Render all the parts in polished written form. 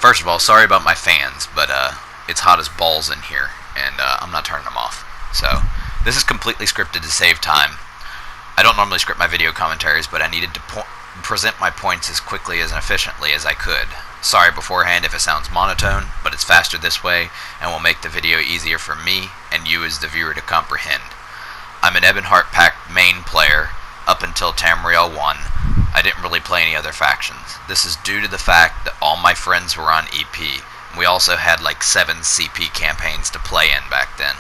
First of all, sorry about my fans, but it's hot as balls in here, and I'm not turning them off. So, this is completely scripted to save time. I don't normally script my video commentaries, but I needed to present my points as quickly and efficiently as I could. Sorry beforehand if it sounds monotone, but it's faster this way, and will make the video easier for me and you as the viewer to comprehend. I'm an Ebonheart Pack main player up until Tamriel 1. I didn't really play any other factions. This is due to the fact that all my friends were on EP. We also had like 7 CP campaigns to play in back then.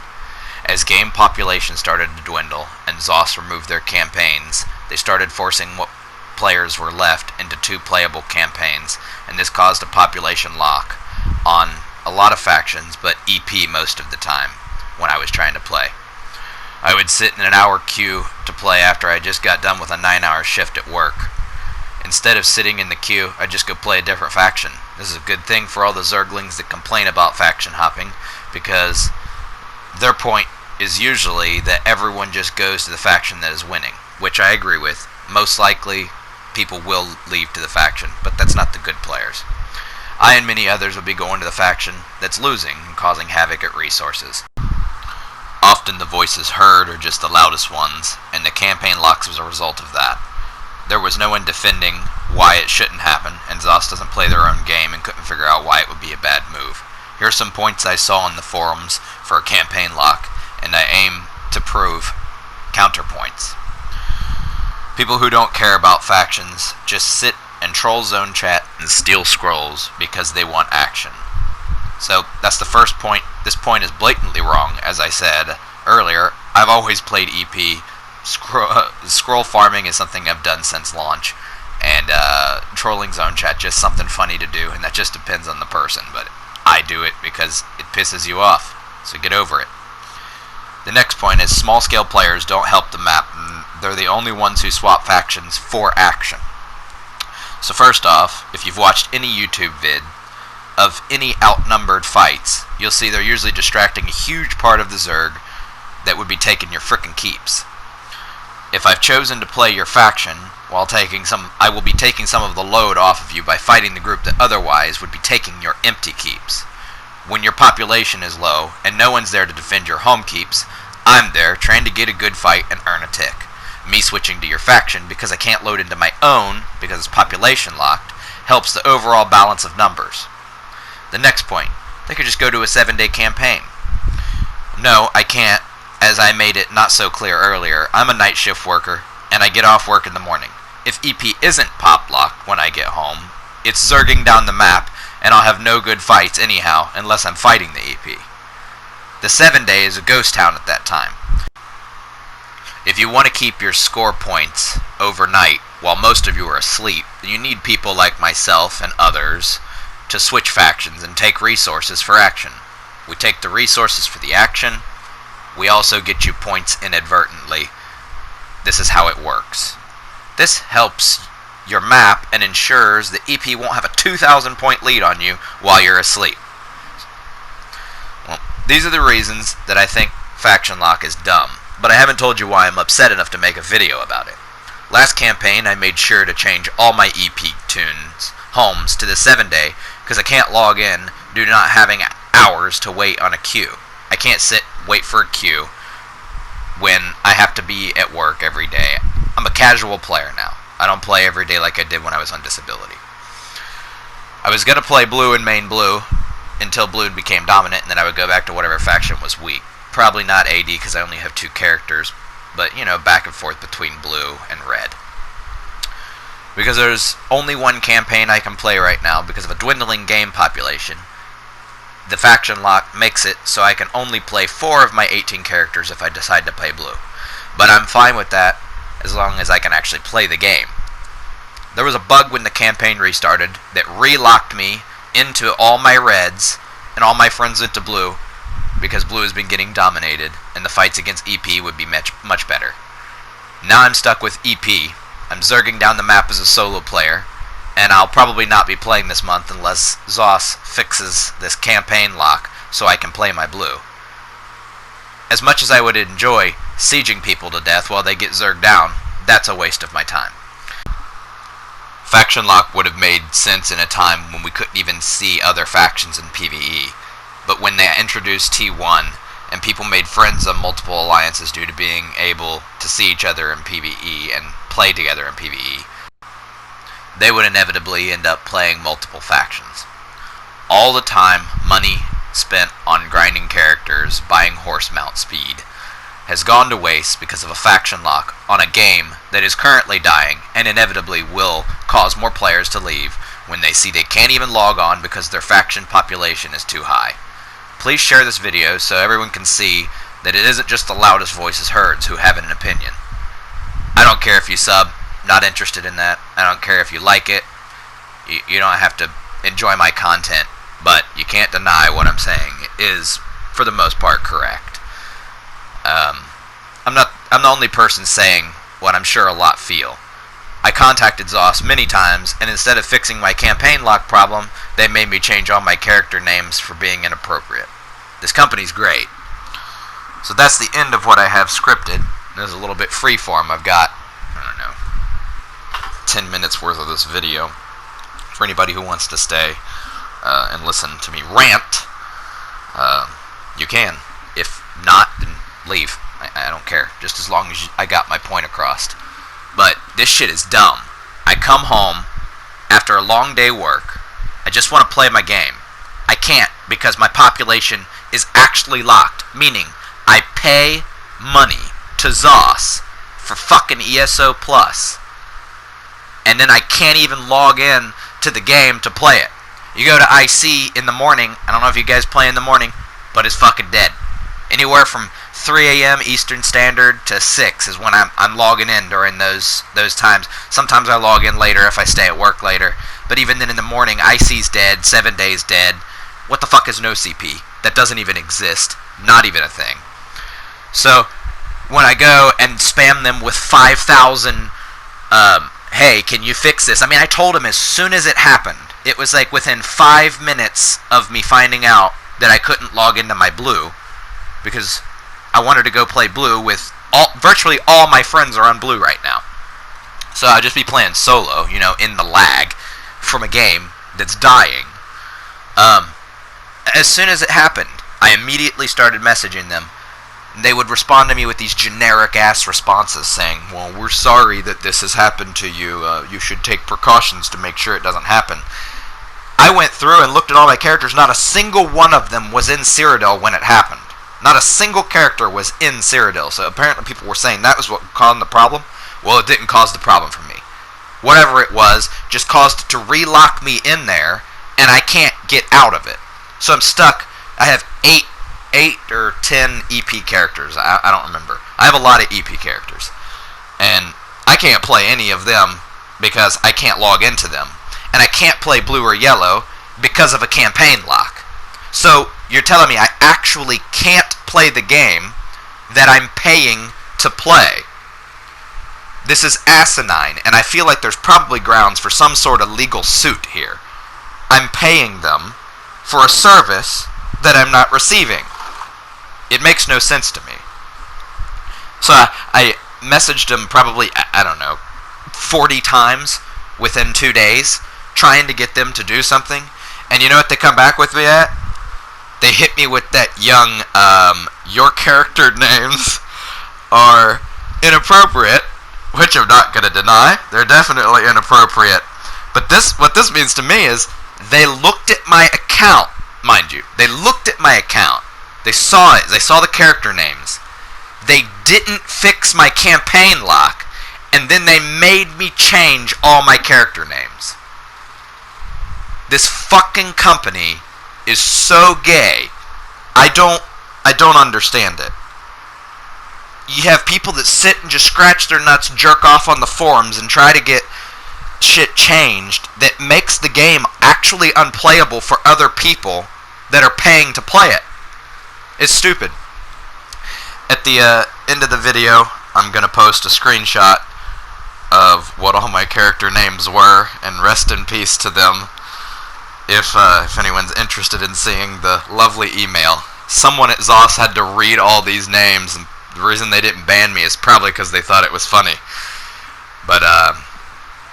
As game population started to dwindle and ZOS removed their campaigns, they started forcing what players were left into 2 playable campaigns, and this caused a population lock on a lot of factions, but EP most of the time when I was trying to play. I would sit in an hour queue to play after I just got done with a 9-hour shift at work. Instead of sitting in the queue, I'd just go play a different faction. This is a good thing for all the Zerglings that complain about faction hopping, because their point is usually that everyone just goes to the faction that is winning, which I agree with. Most likely, people will leave to the faction, but that's not the good players. I and many others will be going to the faction that's losing and causing havoc at resources. Often the voices heard are just the loudest ones, and the campaign locks was a result of that. There was no one defending why it shouldn't happen, and ZOS doesn't play their own game and couldn't figure out why it would be a bad move. Here are some points I saw on the forums for a campaign lock, and I aim to prove counterpoints. People who don't care about factions just sit and troll zone chat and steal scrolls because they want action. So that's the first point. This point is blatantly wrong. As I said earlier, I've always played EP. Scroll farming is something I've done since launch, and trolling zone chat just something funny to do, and that just depends on the person, but I do it because it pisses you off, so get over it. The next point is small scale players don't help the map, and they're the only ones who swap factions for action. So first off, if you've watched any YouTube vid of any outnumbered fights, you'll see they're usually distracting a huge part of the Zerg that would be taking your frickin' keeps. If I've chosen to play your faction, I will be taking some of the load off of you by fighting the group that otherwise would be taking your empty keeps. When your population is low and no one's there to defend your home keeps, I'm there trying to get a good fight and earn a tick. Me switching to your faction because I can't load into my own because it's population locked helps the overall balance of numbers. The next point, they could just go to a 7-day campaign. No, I can't, as I made it not so clear earlier. I'm a night shift worker, and I get off work in the morning. If EP isn't pop locked when I get home, it's zerging down the map, and I'll have no good fights anyhow, unless I'm fighting the EP. The 7-day is a ghost town at that time. If you want to keep your score points overnight while most of you are asleep, then you need people like myself and others to switch factions and take resources for action. We take the resources for the action. We also get you points inadvertently. This is how it works. This helps your map and ensures that EP won't have a 2,000 point lead on you while you're asleep. Well, these are the reasons that I think faction lock is dumb, but I haven't told you why I'm upset enough to make a video about it. Last campaign I made sure to change all my EP homes to the 7-day because I can't log in due to not having hours to wait on a queue. I can't wait for a queue when I have to be at work every day. I'm a casual player now. I don't play every day like I did when I was on disability. I was going to play blue and main blue until blue became dominant, and then I would go back to whatever faction was weak. Probably not AD because I only have 2 characters, but back and forth between blue and red. Because there's only one campaign I can play right now because of a dwindling game population. The faction lock makes it so I can only play 4 of my 18 characters if I decide to play blue. But I'm fine with that as long as I can actually play the game. There was a bug when the campaign restarted that relocked me into all my reds and all my friends into blue because blue has been getting dominated and the fights against EP would be much better. Now I'm stuck with EP. I'm zerging down the map as a solo player, and I'll probably not be playing this month unless ZOS fixes this campaign lock so I can play my blue. As much as I would enjoy sieging people to death while they get zerged down, that's a waste of my time. Faction lock would have made sense in a time when we couldn't even see other factions in PvE. But when they introduced T1 and people made friends of multiple alliances due to being able to see each other in PvE and play together in PvE, they would inevitably end up playing multiple factions. All the time, money spent on grinding characters, buying horse mount speed, has gone to waste because of a faction lock on a game that is currently dying and inevitably will cause more players to leave when they see they can't even log on because their faction population is too high. Please share this video so everyone can see that it isn't just the loudest voices heard who have an opinion. I don't care if you sub, not interested in that. I don't care if you like it. You don't have to enjoy my content, but you can't deny what I'm saying is, for the most part, correct. I'm the only person saying what I'm sure a lot feel. I contacted ZOS many times, and instead of fixing my campaign lock problem, they made me change all my character names for being inappropriate. This company's great. So that's the end of what I have scripted. There's a little bit freeform. I've got, 10 minutes worth of this video for anybody who wants to stay and listen to me rant. You can. If not, then leave. I don't care, just as long as I got my point across. But this shit is dumb. I come home after a long day work. I just want to play my game. I can't because my population is actually locked, meaning I pay money to ZOS for fucking ESO Plus, and then I can't even log in to the game to play it. You go to IC in the morning. I don't know if you guys play in the morning, but it's fucking dead. Anywhere from 3 a.m. Eastern Standard to 6 is when I'm logging in during those times. Sometimes I log in later if I stay at work later. But even then in the morning, IC's dead, 7 days dead. What the fuck is no CP? That doesn't even exist. Not even a thing. So when I go and spam them with 5,000, hey, can you fix this? I mean, I told him as soon as it happened. It was like within 5 minutes of me finding out that I couldn't log into my blue, because I wanted to go play blue with virtually all my friends are on blue right now. So I'd just be playing solo, in the lag from a game that's dying. As soon as it happened, I immediately started messaging them. They would respond to me with these generic-ass responses saying, well, we're sorry that this has happened to you. You should take precautions to make sure it doesn't happen. I went through and looked at all my characters. Not a single one of them was in Cyrodiil when it happened. Not a single character was in Cyrodiil. So apparently people were saying that was what caused the problem. Well, it didn't cause the problem for me. Whatever it was just caused it to relock me in there, and I can't get out of it. So I'm stuck. I have 8 or 10 EP characters. I don't remember. I have a lot of EP characters. And I can't play any of them because I can't log into them. And I can't play blue or yellow because of a campaign lock. So you're telling me I actually can't play the game that I'm paying to play. This is asinine, and I feel like there's probably grounds for some sort of legal suit here. I'm paying them for a service that I'm not receiving. It makes no sense to me. So I messaged them probably, 40 times within 2 days, trying to get them to do something. And you know what they come back with me at? They hit me with that young, your character names are inappropriate, which I'm not going to deny. They're definitely inappropriate. But what this means to me is they looked at my account, mind you. They looked at my account. They saw it. They saw the character names. They didn't fix my campaign lock, and then they made me change all my character names. This fucking company is so gay. I don't understand it. You have people that sit and just scratch their nuts, jerk off on the forums, and try to get shit changed that makes the game actually unplayable for other people that are paying to play it. It's stupid. At the end of the video, I'm going to post a screenshot of what all my character names were, and rest in peace to them. If anyone's interested in seeing the lovely email. Someone at ZOS had to read all these names, and the reason they didn't ban me is probably because they thought it was funny. But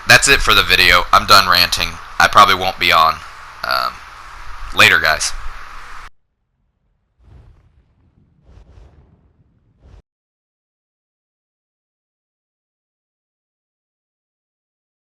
that's it for the video. I'm done ranting. I probably won't be on. Later, guys.